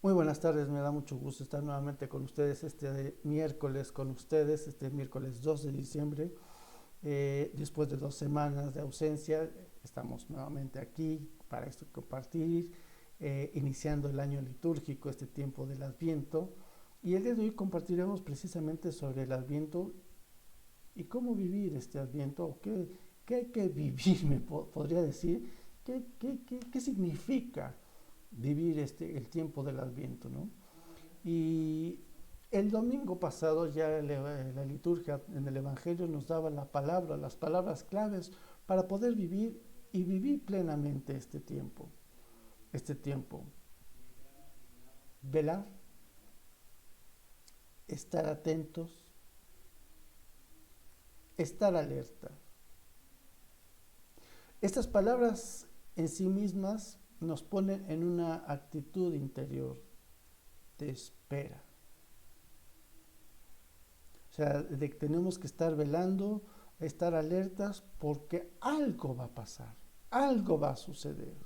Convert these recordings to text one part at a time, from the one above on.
Muy buenas tardes, me da mucho gusto estar nuevamente con ustedes este miércoles, este miércoles 2 de diciembre. Después de 2 semanas de ausencia, estamos nuevamente aquí para esto compartir, iniciando el año litúrgico, este tiempo del Adviento. Y el día de hoy compartiremos precisamente sobre el Adviento y cómo vivir este Adviento, o qué hay que vivir, podría decir, qué significa vivir el tiempo del Adviento, ¿no? Y el domingo pasado ya la liturgia en el Evangelio nos daba la palabra, las palabras claves para poder vivir y vivir plenamente este tiempo. Este tiempo. Velar, estar atentos, estar alerta. Estas palabras en sí mismas nos ponen en una actitud interior de espera. O sea, de que tenemos que estar velando, estar alertas porque algo va a pasar, algo va a suceder.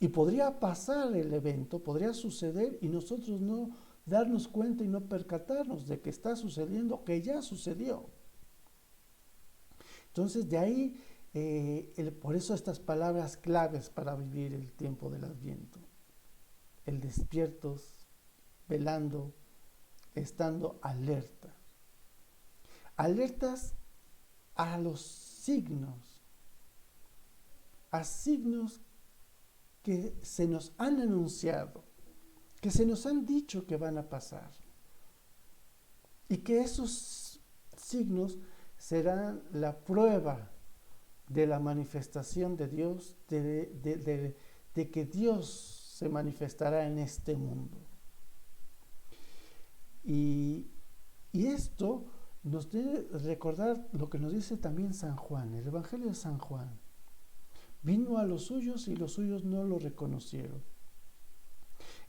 Y podría pasar el evento, podría suceder y nosotros no darnos cuenta y no percatarnos de que está sucediendo, que ya sucedió. Entonces de ahí, por eso estas palabras claves para vivir el tiempo del Adviento. El despiertos, velando, estando alerta. Alertas a los signos, a signos que se nos han anunciado, que se nos han dicho que van a pasar, y que esos signos serán la prueba de la manifestación de Dios, de que Dios se manifestará en este mundo. Y, y esto nos debe recordar lo que nos dice también San Juan, el Evangelio de San Juan. Vino a los suyos y los suyos no lo reconocieron.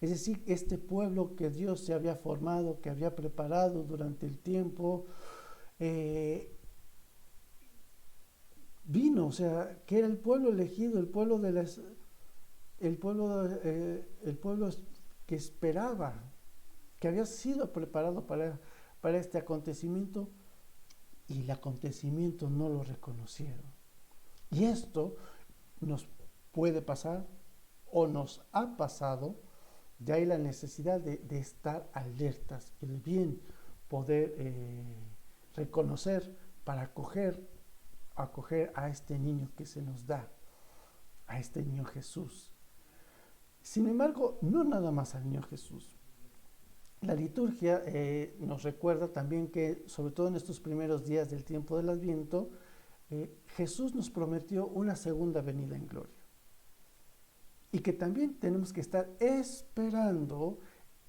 Es decir, este pueblo que Dios se había formado, que había preparado durante el tiempo, eh, vino, o sea, que era el pueblo elegido, el pueblo que esperaba, que había sido preparado para este acontecimiento, y el acontecimiento no lo reconocieron. Y esto nos puede pasar o nos ha pasado. De ahí la necesidad de estar alertas, el bien poder reconocer para acoger a este niño que se nos da, a este niño Jesús. Sin embargo, no nada más al niño Jesús. La liturgia nos recuerda también que, sobre todo en estos primeros días del tiempo del Adviento, Jesús nos prometió una segunda venida en gloria. Y que también tenemos que estar esperando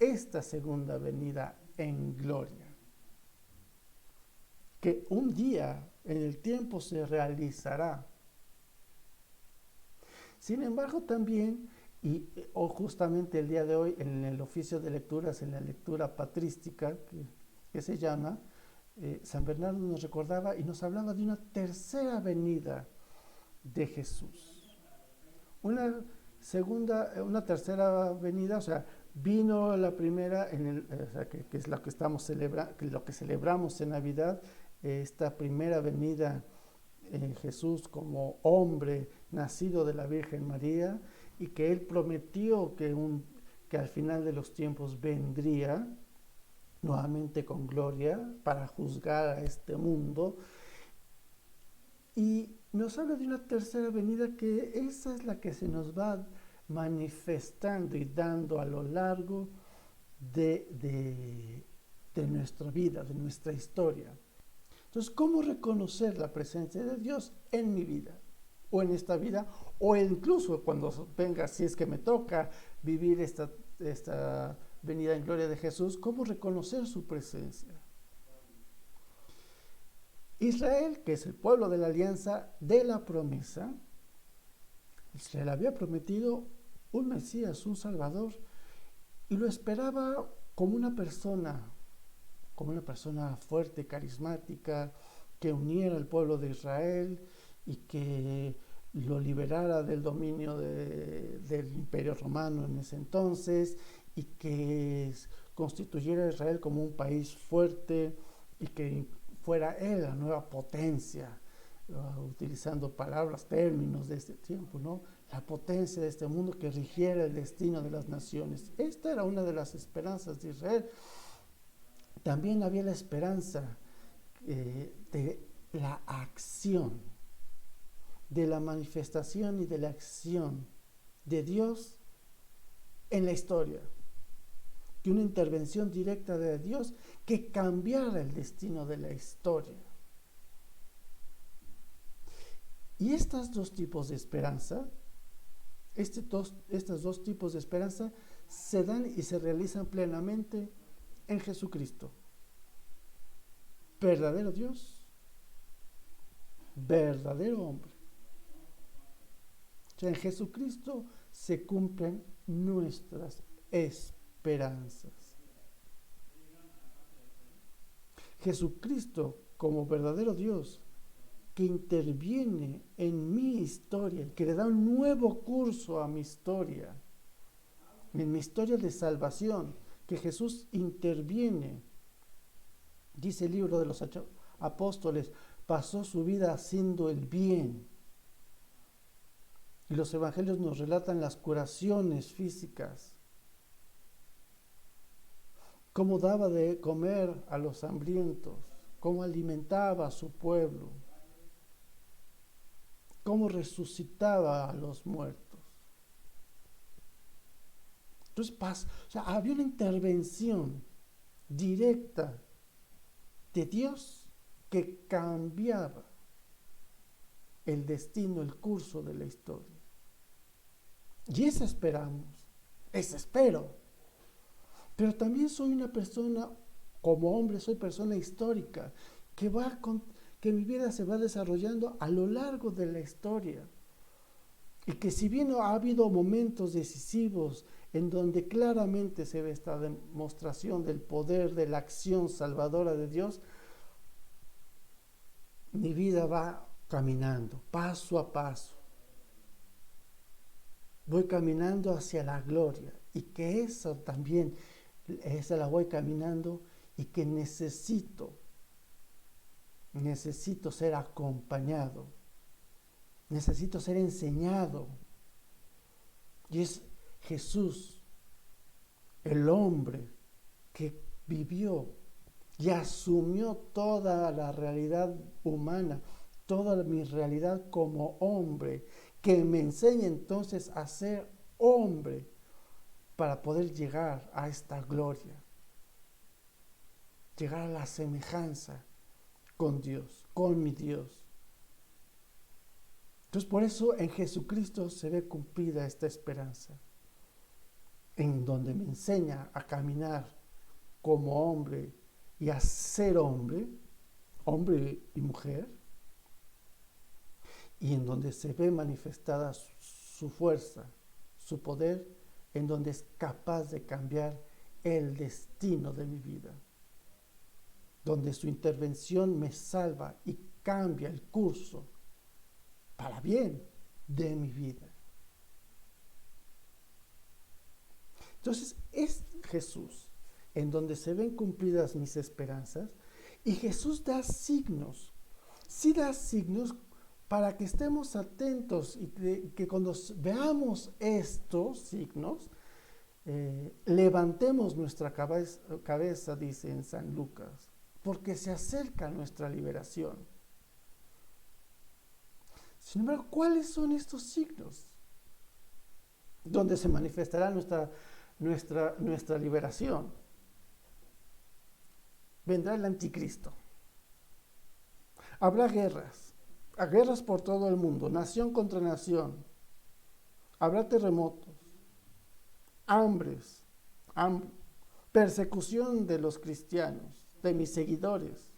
esta segunda venida en gloria. Que un día en el tiempo se realizará. Sin embargo, también, o justamente el día de hoy, en el oficio de lecturas, en la lectura patrística, que se llama, San Bernardo nos recordaba y nos hablaba de una tercera venida de Jesús. Una tercera venida, o sea, vino la primera, o sea, que es lo que estamos lo que celebramos en Navidad, esta primera venida en Jesús como hombre nacido de la Virgen María, y que Él prometió que al final de los tiempos vendría nuevamente con gloria para juzgar a este mundo. Y nos habla de una tercera venida, que esa es la que se nos va manifestando y dando a lo largo de nuestra vida, de nuestra historia. Entonces, ¿cómo reconocer la presencia de Dios en mi vida? O en esta vida, o incluso cuando venga, si es que me toca vivir esta venida en gloria de Jesús, ¿cómo reconocer su presencia? Israel, que es el pueblo de la alianza de la promesa, Israel había prometido un Mesías, un Salvador, y lo esperaba como una persona fuerte, carismática, que uniera al pueblo de Israel y que lo liberara del dominio del Imperio Romano en ese entonces y que constituyera a Israel como un país fuerte y que fuera él la nueva potencia, utilizando palabras, términos de este tiempo, ¿no? La potencia de este mundo que rigiera el destino de las naciones. Esta era una de las esperanzas de Israel. También había la esperanza de la acción, de la manifestación y de la acción de Dios en la historia, que una intervención directa de Dios que cambiara el destino de la historia. Y estos dos tipos de esperanza, estos dos tipos de esperanza se dan y se realizan plenamente en Jesucristo, verdadero Dios, verdadero hombre. O sea, en Jesucristo se cumplen nuestras esperanzas. Jesucristo, como verdadero Dios, que interviene en mi historia, que le da un nuevo curso a mi historia, en mi historia de salvación, que Jesús interviene. Dice el libro de los apóstoles, pasó su vida haciendo el bien. Y los evangelios nos relatan las curaciones físicas, cómo daba de comer a los hambrientos, cómo alimentaba a su pueblo, cómo resucitaba a los muertos. Entonces, había una intervención directa de Dios que cambiaba el destino, el curso de la historia. Y eso esperamos, eso espero. Pero también soy una persona, como hombre, soy persona histórica, que mi vida se va desarrollando a lo largo de la historia. Y que si bien ha habido momentos decisivos en donde claramente se ve esta demostración del poder, de la acción salvadora de Dios, mi vida va caminando, paso a paso. Voy caminando hacia la gloria y que eso también, esa la voy caminando y que necesito ser acompañado, necesito ser enseñado. Y es Jesús, el hombre que vivió y asumió toda la realidad humana, toda mi realidad como hombre, que me enseña entonces a ser hombre para poder llegar a esta gloria, llegar a la semejanza con Dios, con mi Dios. Entonces por eso en Jesucristo se ve cumplida esta esperanza, en donde me enseña a caminar como hombre y a ser hombre, hombre y mujer, y en donde se ve manifestada su fuerza, su poder, en donde es capaz de cambiar el destino de mi vida, donde su intervención me salva y cambia el curso para bien de mi vida. Entonces es Jesús en donde se ven cumplidas mis esperanzas, y Jesús da signos, sí da signos para que estemos atentos y que cuando veamos estos signos, levantemos nuestra cabeza, dice en San Lucas, porque se acerca nuestra liberación. Sin embargo, ¿cuáles son estos signos? ¿Dónde se manifestará nuestra liberación? Vendrá el anticristo. Habrá guerras por todo el mundo, nación contra nación. Habrá terremotos, hambres, persecución de los cristianos, de mis seguidores.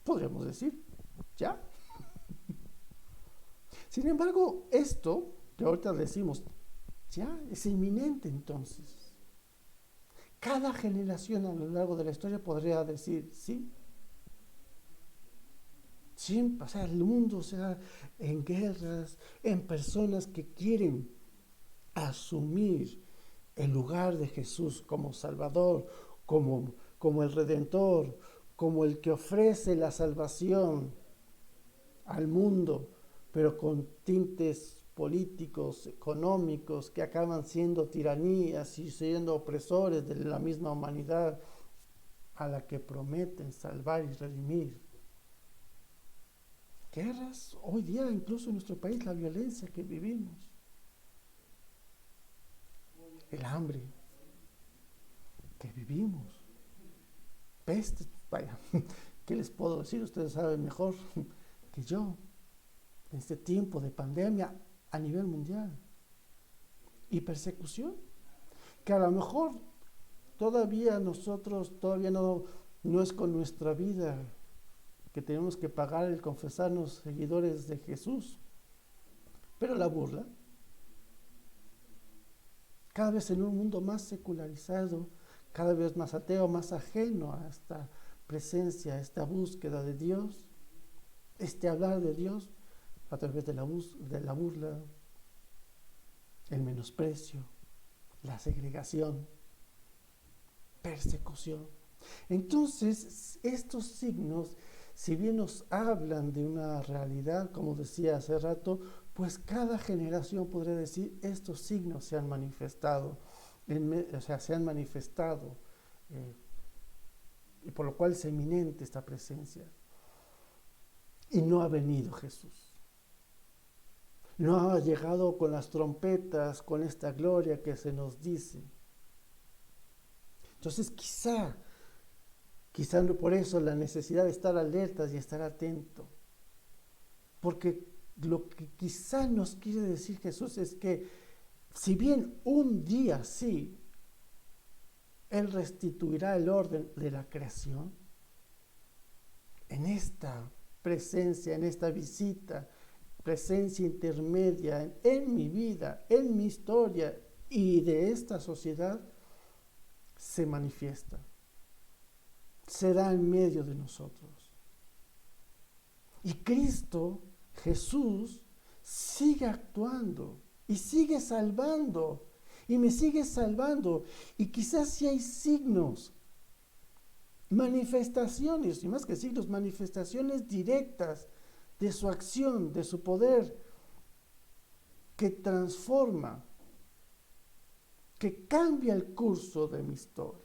Podríamos decir, ¿ya? Sin embargo, esto que ahorita decimos, ya es inminente entonces. Cada generación a lo largo de la historia podría decir, sí, siempre, o sea, el mundo, o sea, en guerras, en personas que quieren asumir el lugar de Jesús como Salvador, como el Redentor, como el que ofrece la salvación al mundo, pero con tintes políticos, económicos, que acaban siendo tiranías y siendo opresores de la misma humanidad a la que prometen salvar y redimir. Guerras, hoy día incluso en nuestro país, la violencia que vivimos, el hambre que vivimos, peste, vaya, ¿qué les puedo decir? Ustedes saben mejor que yo, en este tiempo de pandemia a nivel mundial, y persecución, que a lo mejor todavía no es con nuestra vida que tenemos que pagar el confesarnos seguidores de Jesús, pero la burla, cada vez en un mundo más secularizado, cada vez más ateo, más ajeno a esta presencia, a esta búsqueda de Dios, este hablar de Dios a través de la burla, el menosprecio, la segregación, persecución. Entonces, estos signos, si bien nos hablan de una realidad, como decía hace rato, pues cada generación podría decir, estos signos se han manifestado, y por lo cual es eminente esta presencia. Y no ha venido Jesús. No ha llegado con las trompetas, con esta gloria que se nos dice. Entonces quizá por eso la necesidad de estar alertas y estar atento. Porque lo que quizá nos quiere decir Jesús es que si bien un día sí, Él restituirá el orden de la creación, en esta presencia, en esta visita, presencia intermedia en mi vida, en mi historia y de esta sociedad, se manifiesta, se da en medio de nosotros. Y Cristo, Jesús, sigue actuando y sigue salvando y me sigue salvando. Y quizás si hay signos, manifestaciones, y más que signos, manifestaciones directas de su acción, de su poder, que transforma, que cambia el curso de mi historia.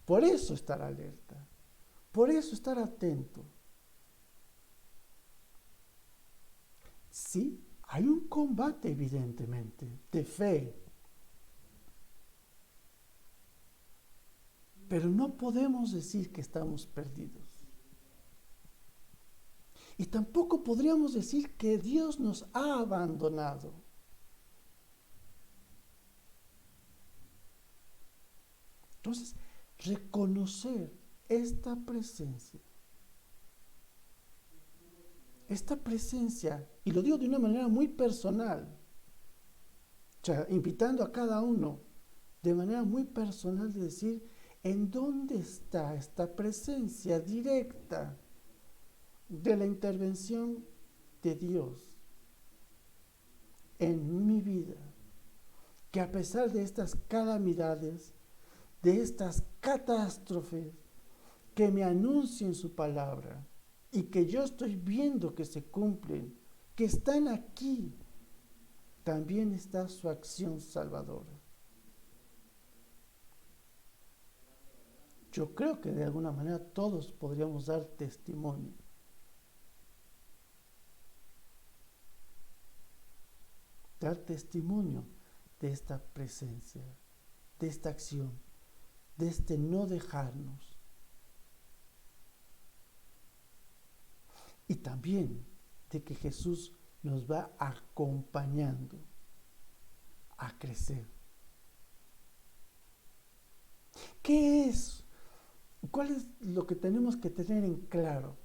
Por eso estar alerta, por eso estar atento. Sí, hay un combate evidentemente de fe, pero no podemos decir que estamos perdidos. Y tampoco podríamos decir que Dios nos ha abandonado. Entonces, reconocer esta presencia, y lo digo de una manera muy personal, o sea, invitando a cada uno de manera muy personal de decir, ¿en dónde está esta presencia directa de la intervención de Dios en mi vida? Que a pesar de estas calamidades, de estas catástrofes que me anuncien su palabra y que yo estoy viendo que se cumplen, que están aquí, también está su acción salvadora. Yo creo que de alguna manera todos podríamos dar testimonio. Dar testimonio de esta presencia, de esta acción, de este no dejarnos. Y también de que Jesús nos va acompañando a crecer. ¿Qué es? ¿Cuál es lo que tenemos que tener en claro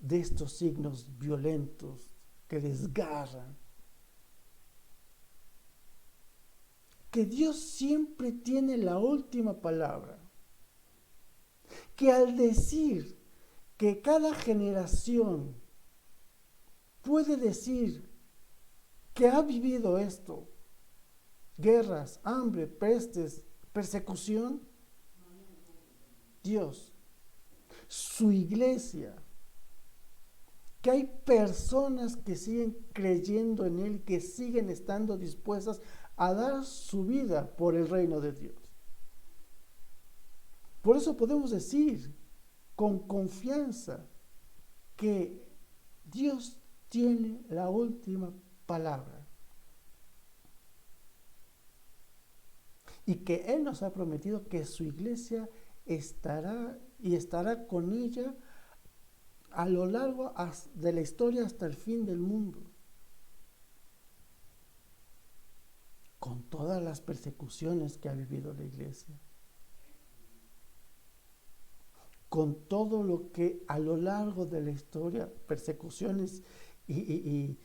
de estos signos violentos que desgarran? Que Dios siempre tiene la última palabra. Que al decir que cada generación puede decir que ha vivido esto, guerras, hambre, pestes, persecución, Dios, su iglesia, que hay personas que siguen creyendo en Él, que siguen estando dispuestas a dar su vida por el reino de Dios. Por eso podemos decir con confianza que Dios tiene la última palabra y que Él nos ha prometido que su iglesia estará con ella a lo largo de la historia hasta el fin del mundo, con todas las persecuciones que ha vivido la iglesia, con todo lo que a lo largo de la historia, persecuciones y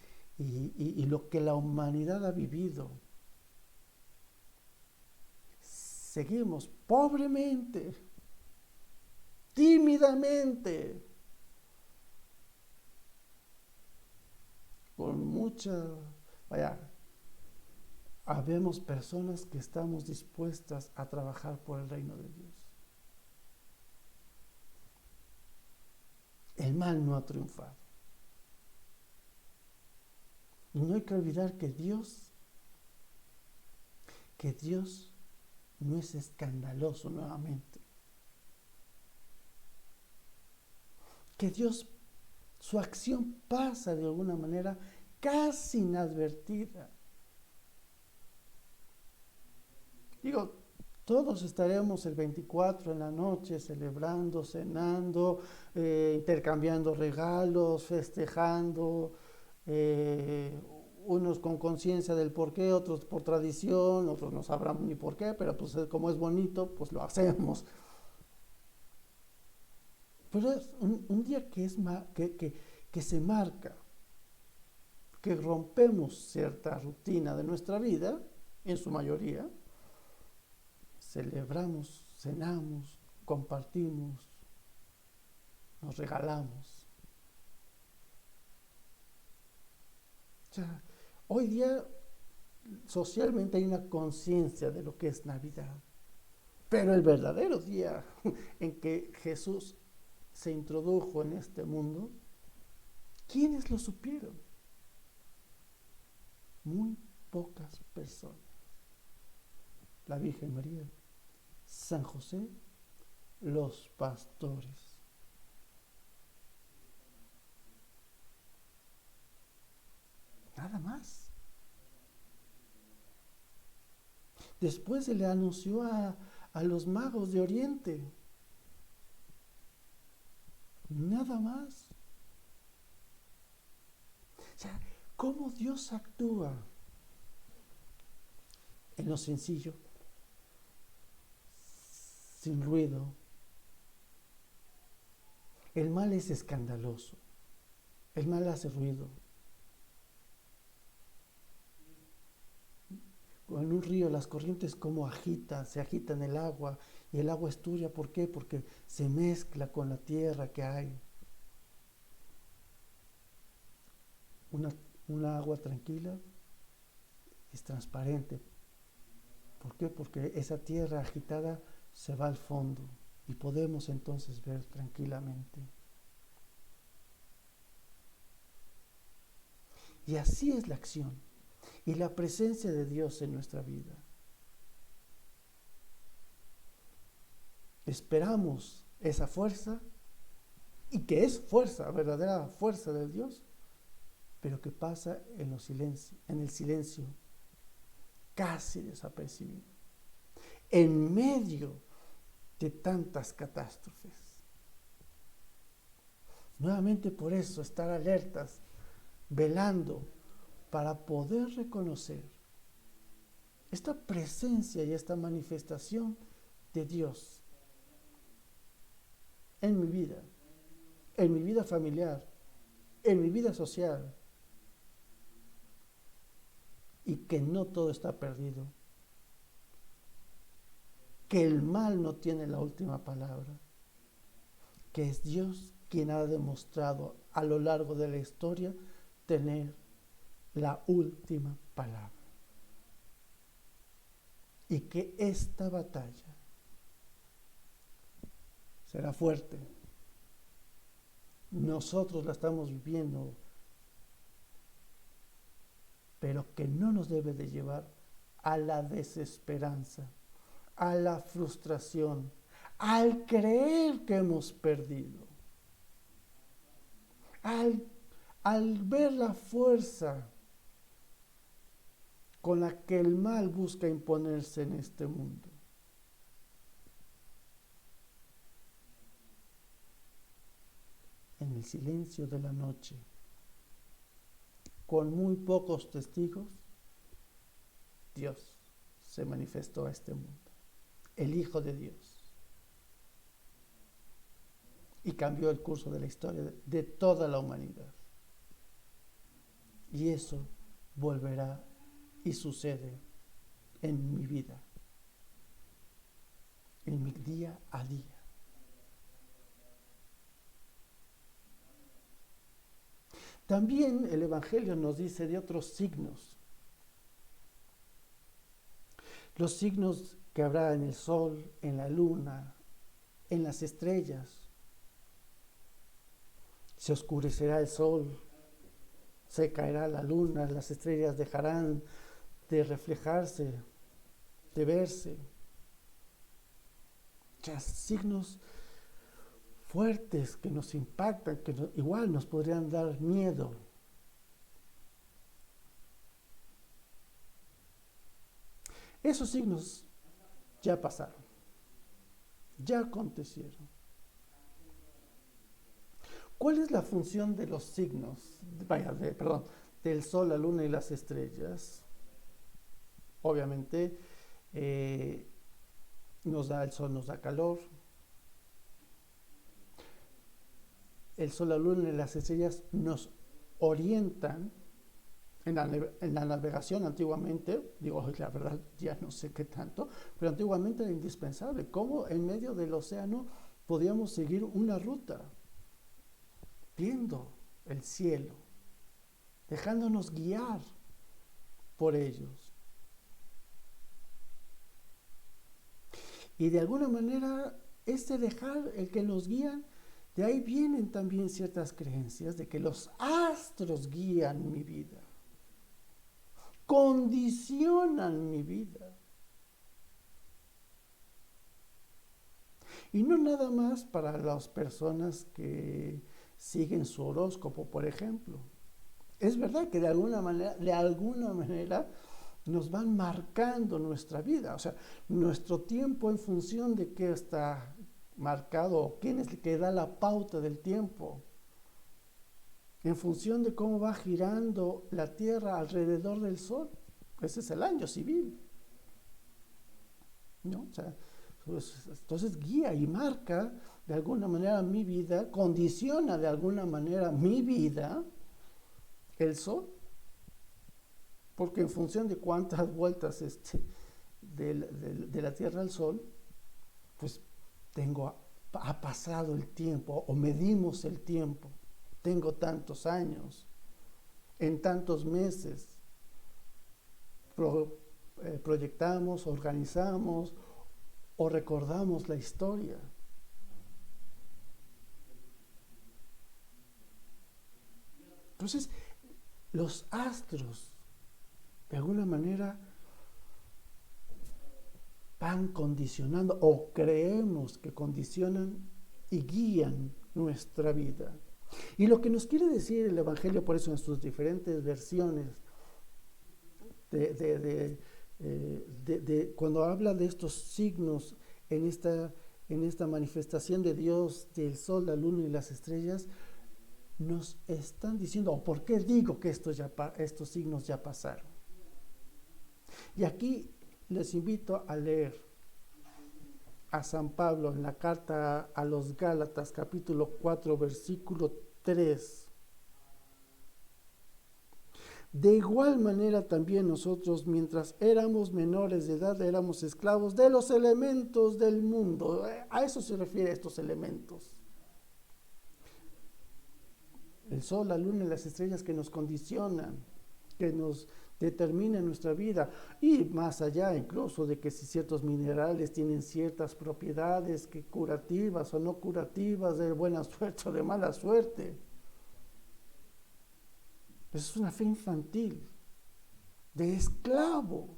lo que la humanidad ha vivido. Seguimos pobremente, tímidamente, con habemos personas que estamos dispuestas a trabajar por el reino de Dios. El mal no ha triunfado. Y no hay que olvidar que Dios no es escandaloso nuevamente. Que Dios, su acción pasa de alguna manera casi inadvertida. Digo, todos estaremos el 24 en la noche celebrando, cenando, intercambiando regalos, festejando, unos con conciencia del por qué, otros por tradición, otros no sabrán ni por qué, pero pues como es bonito, pues lo hacemos. Pero es un día que se marca, que rompemos cierta rutina de nuestra vida, en su mayoría, celebramos, cenamos, compartimos, nos regalamos. O sea, hoy día socialmente hay una conciencia de lo que es Navidad, pero el verdadero día en que Jesús se introdujo en este mundo, ¿quiénes lo supieron? Muy pocas personas. La Virgen María, San José, los pastores. Nada más. Después se le anunció a los magos de Oriente. Nada más. O sea, ¿cómo Dios actúa? En lo sencillo, sin ruido. El mal es escandaloso. El mal hace ruido. En un río las corrientes como se agitan el agua y el agua es tuya. ¿Por qué? Porque se mezcla con la tierra que hay. Una agua tranquila es transparente. ¿Por qué? Porque esa tierra agitada se va al fondo y podemos entonces ver tranquilamente. Y así es la acción y la presencia de Dios en nuestra vida. Esperamos esa fuerza, y que es fuerza, verdadera fuerza de Dios, pero que pasa en el silencio, casi desapercibido, en medio de tantas catástrofes. Nuevamente por eso estar alertas, velando, para poder reconocer esta presencia y esta manifestación de Dios en mi vida familiar, en mi vida social, y que no todo está perdido, que el mal no tiene la última palabra, que es Dios quien ha demostrado a lo largo de la historia tener la última palabra. Y que esta batalla será fuerte. Nosotros la estamos viviendo, pero que no nos debe de llevar a la desesperanza, a la frustración, al creer que hemos perdido, al ver la fuerza con la que el mal busca imponerse en este mundo. En el silencio de la noche, con muy pocos testigos, Dios se manifestó a este mundo, el Hijo de Dios, y cambió el curso de la historia de toda la humanidad. Y eso volverá y sucede en mi vida, en mi día a día. También el Evangelio nos dice de otros signos. Los signos que habrá en el sol, en la luna, en las estrellas. Se oscurecerá el sol, se caerá la luna, las estrellas dejarán de reflejarse, de verse. Ya signos fuertes que nos impactan, que igual nos podrían dar miedo. Esos signos ya pasaron, ya acontecieron. ¿Cuál es la función de los signos? Del sol, la luna y las estrellas. Obviamente, el sol nos da calor. El sol, la luna y las estrellas nos orientan en la navegación antiguamente. Digo, la verdad, ya no sé qué tanto, pero antiguamente era indispensable. ¿Cómo en medio del océano podíamos seguir una ruta? Viendo el cielo, dejándonos guiar por ellos. Y de alguna manera, dejar el que nos guían, de ahí vienen también ciertas creencias de que los astros guían mi vida, condicionan mi vida. Y no nada más para las personas que siguen su horóscopo, por ejemplo. Es verdad que de alguna manera nos van marcando nuestra vida, o sea, nuestro tiempo en función de qué está marcado, o quién es el que da la pauta del tiempo, en función de cómo va girando la Tierra alrededor del Sol. Ese es el año civil, ¿no? O sea, entonces guía y marca de alguna manera mi vida, condiciona de alguna manera mi vida el Sol, porque en función de cuántas vueltas de la Tierra al Sol, pues ha pasado el tiempo, o medimos el tiempo. Tengo tantos años, en tantos meses, proyectamos, organizamos o recordamos la historia. Entonces, los astros, de alguna manera, van condicionando, o creemos que condicionan y guían nuestra vida. Y lo que nos quiere decir el Evangelio, por eso en sus diferentes versiones, cuando habla de estos signos en esta manifestación de Dios, del sol, la luna y las estrellas, nos están diciendo, o por qué digo que estos signos ya pasaron. Y aquí les invito a leer a San Pablo en la carta a los Gálatas, capítulo 4, versículo 3. De igual manera también nosotros, mientras éramos menores de edad, éramos esclavos de los elementos del mundo. A eso se refiere estos elementos. El sol, la luna y las estrellas que nos condicionan, que nos determinan nuestra vida. Y más allá incluso de que si ciertos minerales tienen ciertas propiedades que curativas o no curativas, de buena suerte o de mala suerte. Eso es una fe infantil, de esclavo,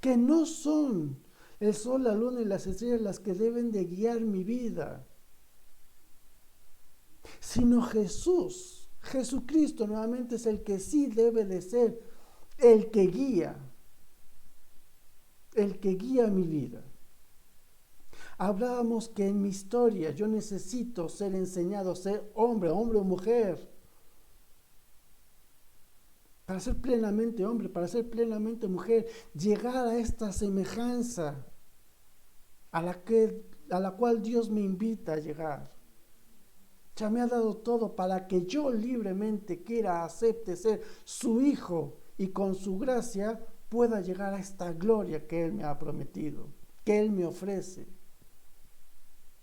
que no son el sol, la luna y las estrellas las que deben de guiar mi vida, sino Jesús. Jesucristo nuevamente es el que sí debe de ser el que guía mi vida. Hablábamos que en mi historia yo necesito ser enseñado, ser hombre o mujer, para ser plenamente hombre, para ser plenamente mujer, llegar a esta semejanza a la cual Dios me invita a llegar. Ya me ha dado todo para que yo libremente quiera, acepte ser su hijo y con su gracia pueda llegar a esta gloria que Él me ha prometido, que Él me ofrece.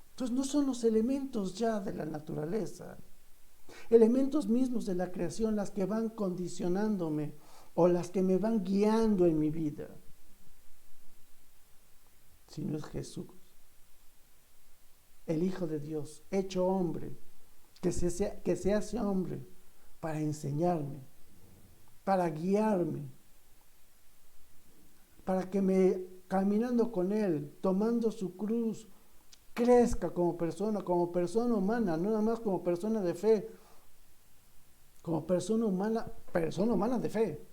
Entonces no son los elementos ya de la naturaleza, elementos mismos de la creación las que van condicionándome o las que me van guiando en mi vida, sino es Jesús, el Hijo de Dios, hecho hombre, que se hace hombre para enseñarme, para guiarme, para que caminando con Él, tomando su cruz, crezca como persona humana, no nada más como persona de fe, como persona humana de fe,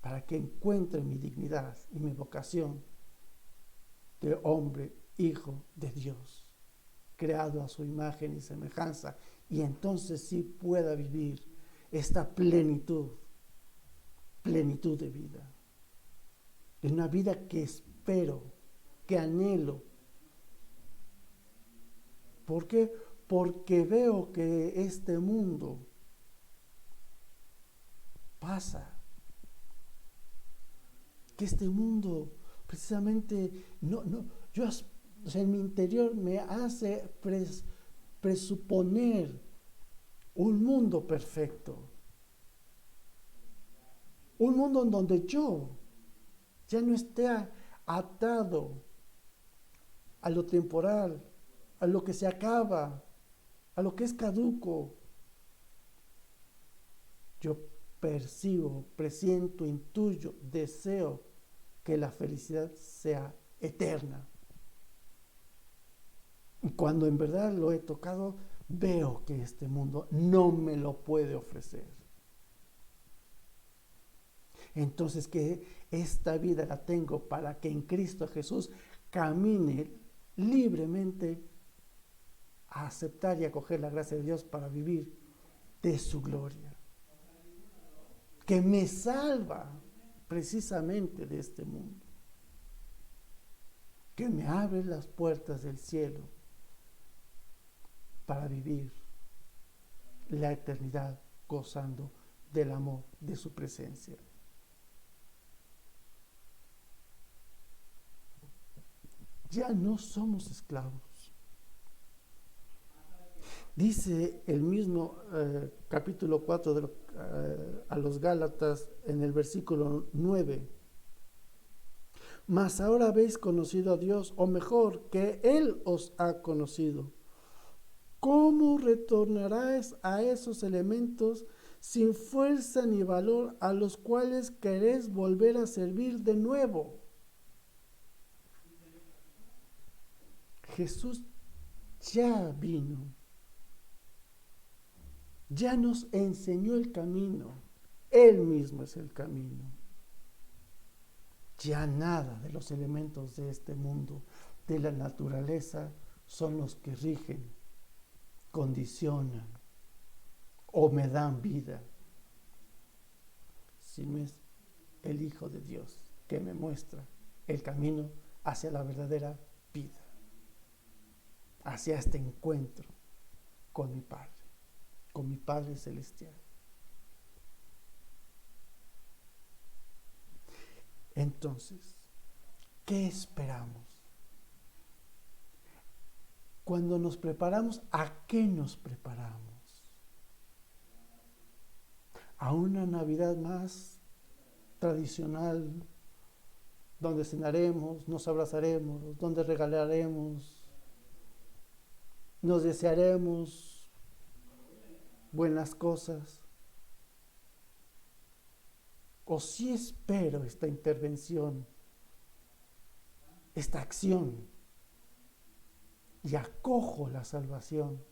para que encuentre mi dignidad y mi vocación de hombre, hijo de Dios, creado a su imagen y semejanza, y entonces sí pueda vivir esta plenitud de vida, de una vida que espero, que anhelo. ¿Por qué? Porque veo que este mundo pasa, que este mundo precisamente en mi interior me hace presuponer un mundo perfecto, un mundo en donde yo ya no esté atado a lo temporal, a lo que se acaba, a lo que es caduco. Yo percibo, presiento, intuyo, deseo que la felicidad sea eterna. Y cuando en verdad lo he tocado, veo que este mundo no me lo puede ofrecer. Entonces que esta vida la tengo para que en Cristo Jesús camine libremente a aceptar y acoger la gracia de Dios para vivir de su gloria, que me salva precisamente de este mundo, que me abre las puertas del cielo para vivir la eternidad gozando del amor de su presencia. Ya no somos esclavos. Dice el mismo capítulo 4 a los Gálatas en el versículo 9: mas ahora habéis conocido a Dios, o mejor, que Él os ha conocido. ¿Cómo retornaráis a esos elementos sin fuerza ni valor a los cuales queréis volver a servir de nuevo? Jesús ya vino, ya nos enseñó el camino, Él mismo es el camino. Ya nada de los elementos de este mundo, de la naturaleza, son los que rigen, condicionan o me dan vida, sino es el Hijo de Dios que me muestra el camino hacia la verdadera vida, hacia este encuentro con mi Padre Celestial. Entonces, ¿qué esperamos? Cuando nos preparamos, ¿a qué nos preparamos? ¿A una Navidad más tradicional, donde cenaremos, nos abrazaremos, donde regalaremos, nos desearemos buenas cosas? ¿O sí espero esta intervención, esta acción, y acojo la salvación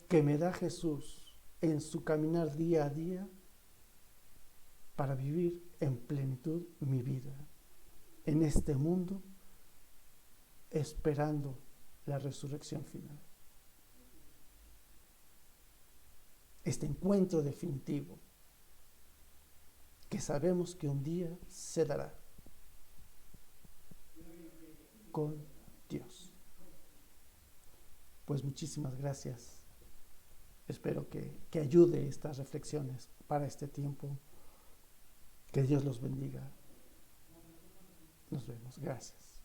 que me da Jesús en su caminar día a día para vivir en plenitud mi vida en este mundo, esperando la resurrección final? Este encuentro definitivo que sabemos que un día se dará con Dios. Pues muchísimas gracias. Espero que ayude estas reflexiones para este tiempo. Que Dios los bendiga. Nos vemos. Gracias.